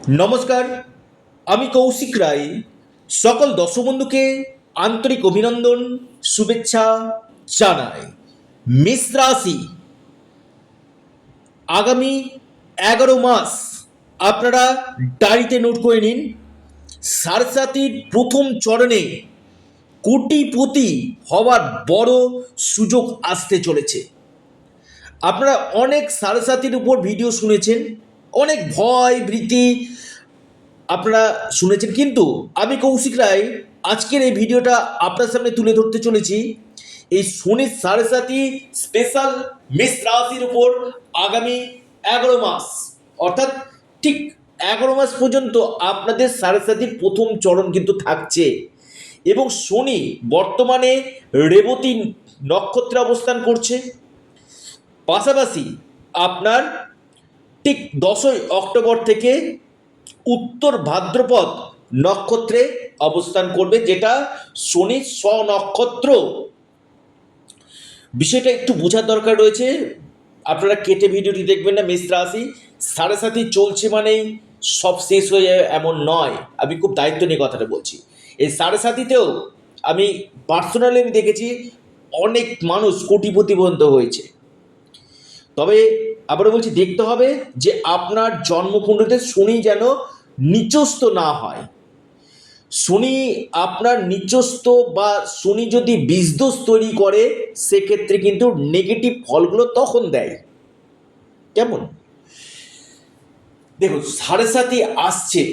নমস্কার, আমি কৌশিক রায়। সকল দর্শক বন্ধুকে আন্তরিক অভিনন্দন, শুভেচ্ছা জানাই। মেষ রাশি আগামী 11 মাস আপনারা ডায়েরিতে নোট করে নিন। সাড়ে প্রথম চরণে কোটিপতি হওয়ার বড় সুযোগ আসতে চলেছে। আপনারা অনেক সাড়ে উপর ভিডিও শুনেছেন, অনেক ভয় ভীতি আপনারা শুনেছেন, কিন্তু আমি কৌশিক রায় আজকের এই ভিডিওটা আপনার সামনে তুলে ধরতে চলেছি এই শনির সাড়ে স্পেশাল মেষ রাশির উপর আগামী 11 মাস, অর্থাৎ ঠিক 11 মাস পর্যন্ত আপনাদের সাড়ে প্রথম চরণ কিন্তু থাকছে। এবং শনি বর্তমানে রেবতী নক্ষত্রে অবস্থান করছে। পাশাপাশি আপনার ঠিক 10ই অক্টোবর থেকে উত্তর ভাদ্রপদ নক্ষত্রে অবস্থান করবে, যেটা শনির স্বনক্ষত্র। বিষয়টা একটু বোঝার দরকার রয়েছে, আপনারা কেটে ভিডিওটি দেখবেন না। মেষ রাশি সাড়ে চলছে মানেই সব শেষ হয়ে যাবে এমন নয়। আমি খুব দায়িত্ব নিয়ে কথাটা বলছি। এই সাড়ে আমি পার্সোনালি দেখেছি অনেক মানুষ কোটিপতি পর্যন্ত হয়েছে। তবে আবারও বলছি, দেখতে হবে যে আপনার জন্মকুণ্ডলিতে শনি যেন নিচস্থ না হয়। শনি আপনার নিচস্থ বা শনি যদি বীজদোষ তৈরি করে, সেক্ষেত্রে কিন্তু নেগেটিভ ফলগুলো তখন দেয়। কেমন? দেখুন, সাড়ে আসছে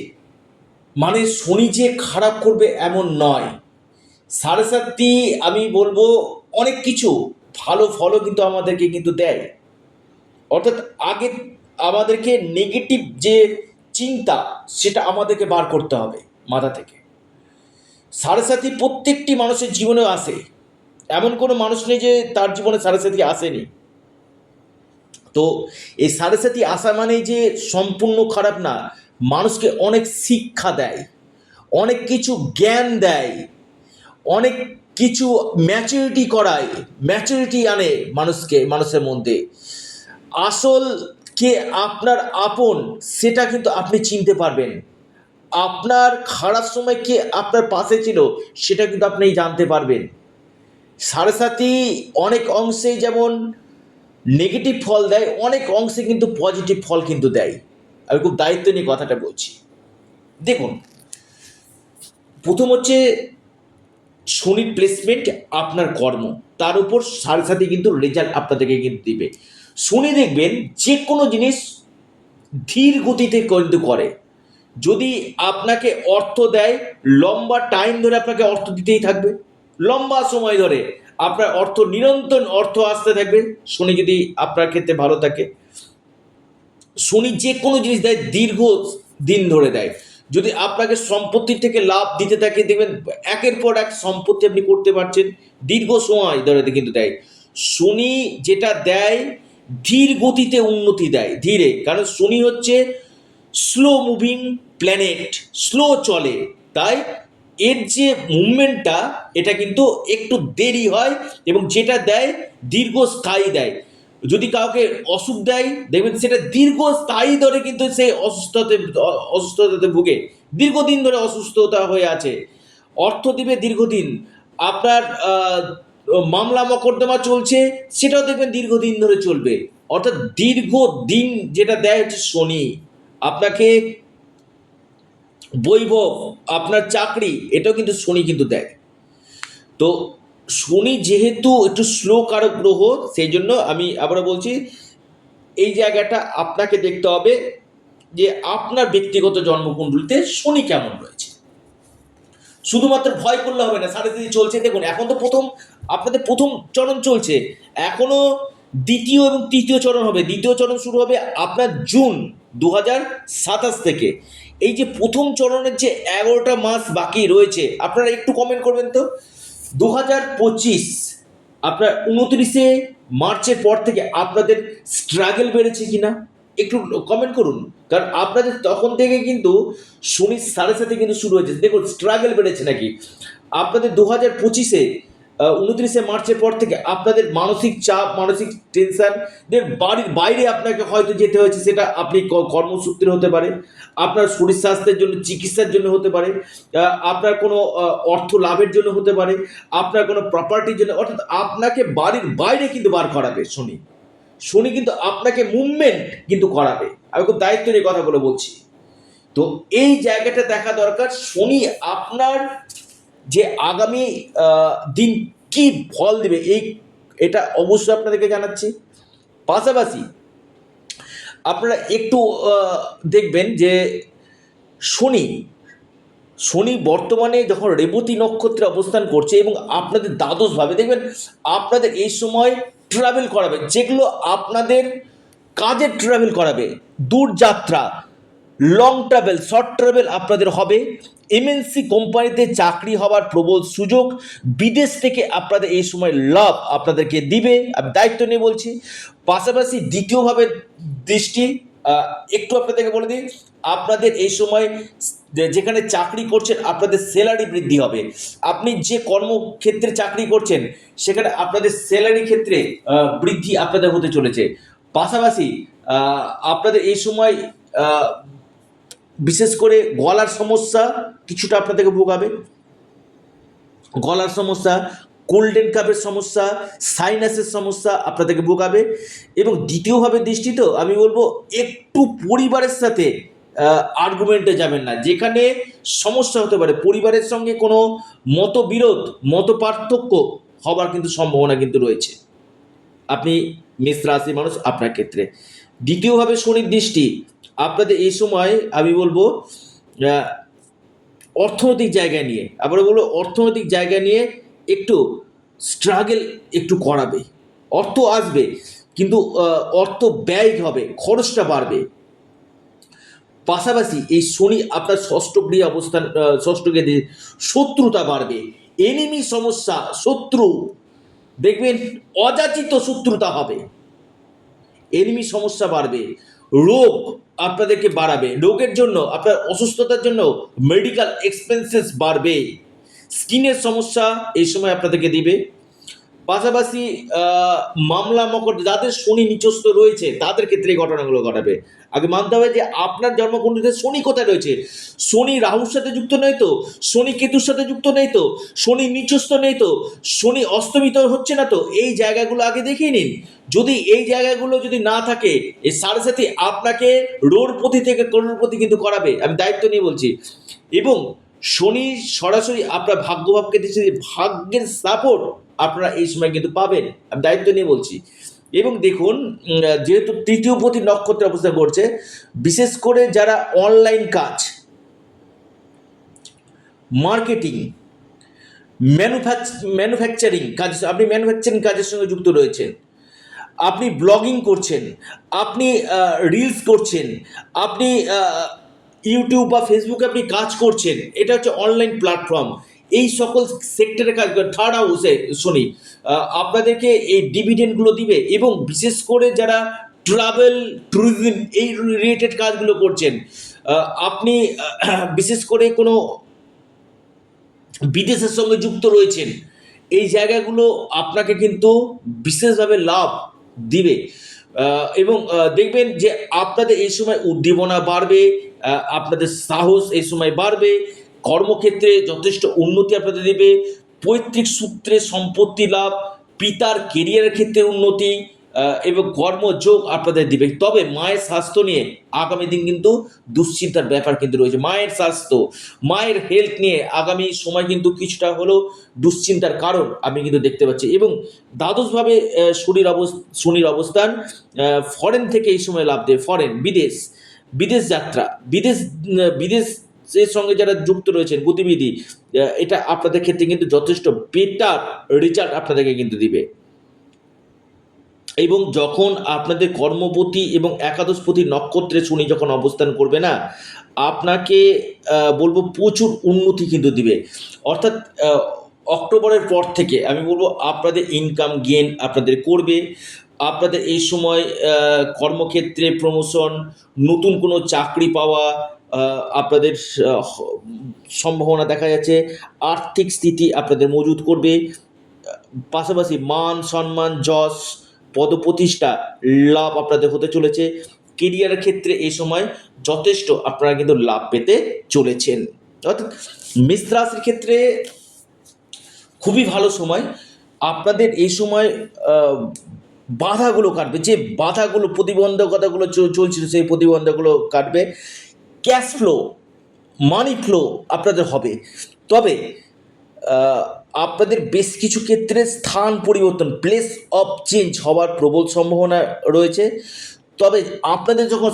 মানে শনি যে খারাপ করবে এমন নয়। সাড়ে আমি বলবো অনেক কিছু ভালো ফলও কিন্তু আমাদেরকে কিন্তু দেয়। অর্থাৎ আগে আমাদেরকে নেগেটিভ যে চিন্তা, সেটা আমাদেরকে বার করতে হবে মাথা থেকে। সাড়ে প্রত্যেকটি মানুষের জীবনেও আসে, এমন কোনো মানুষ নেই যে তার জীবনে সাড়ে আসেনি। তো এই সাড়ে আসা মানেই যে সম্পূর্ণ খারাপ না, মানুষকে অনেক শিক্ষা দেয়, অনেক কিছু জ্ঞান দেয়, অনেক কিছু ম্যাচুরিটি করায়, ম্যাচুরিটি আনে মানুষের মধ্যে। আসল কে আপনার আপন সেটা কিন্তু আপনি চিনতে পারবেন। আপনার খারাপ সময় কে আপনার পাশে ছিল সেটা কিন্তু আপনি জানতে পারবেন। সাড়ে অনেক অংশেই যেমন নেগেটিভ ফল দেয়, অনেক অংশে কিন্তু পজিটিভ ফল কিন্তু দেয়। আমি খুব দায়িত্ব নিয়ে কথাটা বলছি। দেখুন, প্রথম হচ্ছে শনির প্লেসমেন্ট, আপনার কর্ম, তার উপর সাড়ে কিন্তু রেজাল্ট আপনাদেরকে কিন্তু দিবে। শনি দেখবেন যে কোনো জিনিস ধীর গতিতে কিন্তু করে। যদি আপনাকে অর্থ দেয়, লম্বা টাইম ধরে আপনাকে অর্থ দিতেই থাকবে, লম্বা সময় ধরে আপনার অর্থ, নিরন্তর অর্থ আসতে থাকবে। শনি যদি আপনার ক্ষেত্রে ভালো থাকে, শনি যে কোনো জিনিস দেয় দীর্ঘ দিন ধরে দেয়। যদি আপনাকে সম্পত্তির থেকে লাভ দিতে থাকে, দেখবেন একের পর এক সম্পত্তি আপনি করতে পারছেন, দীর্ঘ সময় ধরে কিন্তু দেয়। শনি যেটা দেয় ধীর গতিতে উন্নতি দেয়, ধীরে, কারণ শনি হচ্ছে স্লো মুভিং প্ল্যানেট, স্লো চলে, তাই এর যে মুভমেন্টটা এটা কিন্তু একটু দেরি হয়, এবং যেটা দেয় দীর্ঘস্থায়ী দেয়। যদি কাউকে অসুখ দেয়, দেখবেন সেটা দীর্ঘস্থায়ী ধরে কিন্তু সে অসুস্থতাতে ভুগে, দীর্ঘদিন ধরে অসুস্থতা হয়ে আছে। অর্থ দিবে দীর্ঘদিন। আপনার মামলা মকদ্দমা চলছে, সেটাও দেখবেন দীর্ঘদিন ধরে চলবে। অর্থাৎ দীর্ঘদিন যেটা দেয় হচ্ছে শনি। আপনাকে বৈভব, আপনার চাকরি, এটাও কিন্তু শনি কিন্তু দেয়। তো শনি যেহেতু একটু স্লো কারক গ্রহ, সেই জন্য আমি আবারও বলছি, এই জায়গাটা আপনাকে দেখতে হবে যে আপনার ব্যক্তিগত জন্মকুণ্ডলিতে শনি কেমন রয়েছে। শুধুমাত্র ভয় করলে হবে না। সাড়ে চলছে, দেখুন এখন তো আপনাদের প্রথম চরণ চলছে, এখনো দ্বিতীয় এবং তৃতীয় চরণ হবে। দ্বিতীয় চরণ শুরু হবে আপনার জুন 2027 থেকে। এই যে প্রথম চরণের যে 11টা মাস বাকি রয়েছে, আপনারা একটু কমেন্ট করবেন তো 2025 আপনার 29 মার্চের পর থেকে আপনাদের স্ট্রাগল বেড়েছে কিনা একটু কমেন্ট করুন। কারণ আপনাদের তখন থেকে কিন্তু শনি সাড়ে কিন্তু শুরু হয়েছে, দেখুন স্ট্রাগল বেড়েছে নাকি। আপনাদের 2025-এ 29শে মার্চের পর থেকে আপনাদের মানসিক চাপ, মানসিক টেনশন, বাড়ির বাইরে আপনাকে হয়তো যেতে হয়েছে, সেটা আপনি কর্মসূত্রে হতে পারে, আপনার শরীর স্বাস্থ্যের জন্য, চিকিৎসার জন্য হতে পারে, আপনার কোনো অর্থ লাভের জন্য হতে পারে, আপনার কোনো প্রপার্টির জন্য, অর্থাৎ আপনাকে বাড়ির বাইরে কিন্তু বার করাবে শনি। শনি কিন্তু আপনাকে মুভমেন্ট কিন্তু করাবে। আমি খুব দায়িত্ব নিয়ে কথাগুলো বলছি। তো এই জায়গাটা দেখা দরকার, শনি আপনার যে আগামী দিন কি ফল দিবে এটা অবশ্যই আপনাদেরকে জানাচ্ছি। পাশাপাশি আপনারা একটু দেখবেন যে শনি শনি বর্তমানে যখন রেবতী নক্ষত্রে অবস্থান করছে এবং আপনাদের দ্বাদশভাবে, দেখবেন আপনাদের এই সময় ট্রাভেল করাবে, যেগুলো আপনাদের কাজের ট্রাভেল করাবে, দূরযাত্রা, লং ট্রাভেল, শর্ট ট্রাভেল আপনাদের হবে। এমএনসি কোম্পানিতে চাকরি হওয়ার প্রবল সুযোগ, বিদেশ থেকে আপনাদের এই সময় লাভ আপনাদেরকে দিবে, আমি দায়িত্ব নিয়ে বলছি। পাশাপাশি দ্বিতীয়ভাবে দৃষ্টি, একটু আপনাদেরকে বলে দিই, আপনাদের এই সময় যেখানে চাকরি করছেন আপনাদের স্যালারি বৃদ্ধি হবে। আপনি যে কর্মক্ষেত্রে চাকরি করছেন সেখানে আপনাদের স্যালারি ক্ষেত্রে বৃদ্ধি আপনাদের হতে চলেছে। পাশাপাশি আপনাদের এই সময় বিশেষ করে গলার সমস্যা কিছুটা আপনাদেরকে ভোগাবে, গলার সমস্যা, গোল্ডেন কাপের সমস্যা, সাইনাসের সমস্যা আপনাদেরকে ভোগাবে। এবং দ্বিতীয়ভাবে দৃষ্টি, তো আমি বলবো একটু পরিবারের সাথে আর্গুমেন্টে যাবেন না, যেখানে সমস্যা হতে পারে, পরিবারের সঙ্গে কোনো মতবিরোধ, মত পার্থক্য হবার কিন্তু সম্ভাবনা কিন্তু রয়েছে আপনি মেষ রাশির মানুষ আপনার ক্ষেত্রে। দ্বিতীয়ভাবে শনির দৃষ্টি আপনাদের এই সময় আমি বলবো অর্থনৈতিক জায়গা নিয়ে, আবার বলবো অর্থনৈতিক জায়গা নিয়ে একটু স্ট্রাগল একটু করাবে। অর্থ আসবে কিন্তু অর্থ ব্যয় হবে, খরচটা বাড়বে। পাশাপাশি এই শনি আপনার ষষ্ঠ গৃহে অবস্থান, ষষ্ঠ গৃহে শত্রুতা বাড়বে, এনিমি সমস্যা, শত্রু, দেখবেন অযাচিত শত্রুতা হবে, এনিমি সমস্যা বাড়বে, রোগ আপনাদেরকে বাড়াবে, রোগের জন্য, আপনার অসুস্থতার জন্য মেডিকেল এক্সপেন্সেস বাড়বে, স্কিনের সমস্যা এই সময় আপনাদেরকে দিবে। পাশাপাশি মামলা মকর, যাদের শনি নিচস্থ রয়েছে তাদের ক্ষেত্রে এই ঘটনাগুলো ঘটাবে। আগে মানতে হবে যে আপনার জন্মকুণ্ডলীতে শনি কোথায় রয়েছে, শনি রাহুর সাথে যুক্ত নেই তো, শনি কেতুর সাথে যুক্ত নেই তো, শনি নিচস্থ নেই তো, শনি অস্তমিত হচ্ছে না তো, এই জায়গাগুলো আগে দেখিয়ে নিন। যদি এই জায়গাগুলো যদি না থাকে, এই সাড়ে সাথে আপনাকে রোড়পতি থেকে করোড়পতি কিন্তু করাবে, আমি দায়িত্ব নিয়ে বলছি। এবং শনি সরাসরি আপনার ভাগ্যভাবকে দিচ্ছে, ভাগ্যের সাপোর্ট আপনারা এই সময় কিন্তু পাবেন, আমি দায়িত্ব নিয়ে বলছি। এবং দেখুন, যেহেতু তৃতীয় প্রতি নক্ষত্রে অবস্থান করছে, বিশেষ করে যারা অনলাইন কাজ, মার্কেটিং, ম্যানুফ্যাকচারিং কাজ, আপনি ম্যানুফ্যাকচারিং কাজের সঙ্গে যুক্ত রয়েছেন, আপনি ব্লগিং করছেন, আপনি রিলস করছেন, আপনি ইউটিউব বা ফেসবুকে আপনি কাজ করছেন, এটা হচ্ছে অনলাইন প্ল্যাটফর্ম, এই সকল সেক্টরে কাজ করে থার্ড হাউসে শনি আপনাদেরকে এই ডিভিডেন্ডগুলো দিবে। এবং বিশেষ করে যারা ট্রাভেল, ট্যুরিজম এই রিলেটেড কাজগুলো করছেন, আপনি বিশেষ করে কোনো বিদেশের সঙ্গে যুক্ত রয়েছেন, এই জায়গাগুলো আপনাকে কিন্তু বিশেষভাবে লাভ দিবে। এবং দেখবেন যে আপনাদের এই সময় উদ্দীপনা বাড়বে, আপনাদের সাহস এই সময় বাড়বে, কর্মক্ষেত্রে যথেষ্ট উন্নতি আপনাদের দেবে, পৈতৃক সূত্রে সম্পত্তি লাভ, পিতার কেরিয়ারের ক্ষেত্রে উন্নতি এবং কর্মযোগ আপনাদের দিবে। তবে মায়ের স্বাস্থ্য নিয়ে আগামী দিন কিন্তু দুশ্চিন্তার ব্যাপার কিন্তু রয়েছে, মায়ের স্বাস্থ্য, মায়ের হেলথ নিয়ে আগামী সময় কিন্তু কিছুটা হলেও দুশ্চিন্তার কারণ আমি কিন্তু দেখতে পাচ্ছি। এবং দ্বাদশভাবে শনির অবস্থান ফরেন থেকে এই সময় লাভ দেবে, ফরেন, বিদেশ যাত্রা, বিদেশের সঙ্গে যারা যুক্ত রয়েছেন গতিবিধি, এটা আপনাদের ক্ষেত্রে কিন্তু যথেষ্ট বেটার রেজাল্ট আপনাদেরকে কিন্তু দিবে। এবং যখন আপনাদের কর্মপতি এবং একাদশপতি নক্ষত্রে শনি যখন অবস্থান করবে না, আপনাকে বলবো প্রচুর উন্নতি কিন্তু দিবে। অর্থাৎ অক্টোবরের পর থেকে আমি বলবো আপনাদের ইনকাম গেইন আপনাদের করবে। আপনাদের এই সময় কর্মক্ষেত্রে প্রমোশন, নতুন কোনো চাকরি পাওয়া আপনাদের সম্ভাবনা দেখা যাচ্ছে, আর্থিক স্থিতি আপনাদের মজুত করবে। পাশাপাশি মান সম্মান যশ পদপ্রতিষ্ঠা লাভ আপনাদের হতে চলেছে। কেরিয়ারের ক্ষেত্রে এই সময় যথেষ্ট আপনারা কিন্তু লাভ পেতে চলেছেন। অর্থাৎ মেষ রাশির ক্ষেত্রে খুবই ভালো সময়। আপনাদের এই সময় আহ, বাধাগুলো কাটবে, যে বাধাগুলো প্রতিবন্ধকতাগুলো চলছিল সেই প্রতিবন্ধকগুলো কাটবে। ক্যাশ ফ্লো, মানি ফ্লো আপনাদের হবে। তবে আহ, আপনাদের বেশ কিছু ক্ষেত্রে স্থান পরিবর্তন, প্লেস অফ চেঞ্জ হওয়ার প্রবল সম্ভাবনা রয়েছে। তবে আপনাদের যখন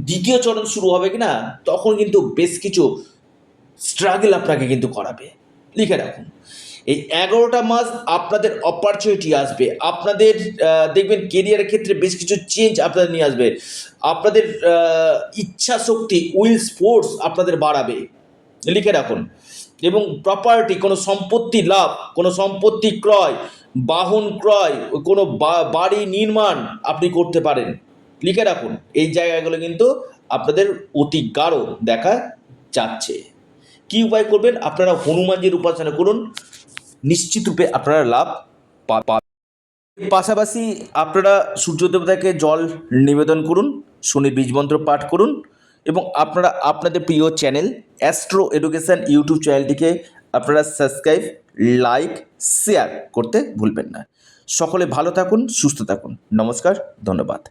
দ্বিতীয় চরণ শুরু হবে কি না, তখন কিন্তু বেশ কিছু স্ট্রাগল আপনাকে কিন্তু করাবে। লিখে রাখুন, এই 11টা মাস আপনাদের অপরচুনিটি আসবে। আপনাদের দেখবেন কেরিয়ারের ক্ষেত্রে বেশ কিছু চেঞ্জ আপনাদের নিয়ে আসবে। আপনাদের ইচ্ছা শক্তি, উইল ফোর্স আপনাদের বাড়াবে। লিখে রাখুন। এবং প্রপার্টি, কোনো সম্পত্তি লাভ, কোনো সম্পত্তি ক্রয়, বাহন ক্রয়, কোনো বাড়ি নির্মাণ আপনি করতে পারেন। লিখে রাখুন, এই জায়গাগুলো কিন্তু আপনাদের অতি গাঢ় দেখা যাচ্ছে। কি উপায় করবেন? আপনারা হনুমানজির উপাসনা করুন, নিশ্চিত রূপে আপনারা লাভ পাবেন। পাশাপাশি আপনারা সূর্য দেবতাকে জল নিবেদন করুন, শনি বীজমন্ত্র পাঠ করুন, এবং আপনারা আপনাদের প্রিয় চ্যানেল অ্যাস্ট্রো এডুকেশন ইউটিউব চ্যানেলটিকে আপনারা সাবস্ক্রাইব, লাইক, শেয়ার করতে ভুলবেন না। সকলে ভালো থাকুন, সুস্থ থাকুন। নমস্কার, ধন্যবাদ।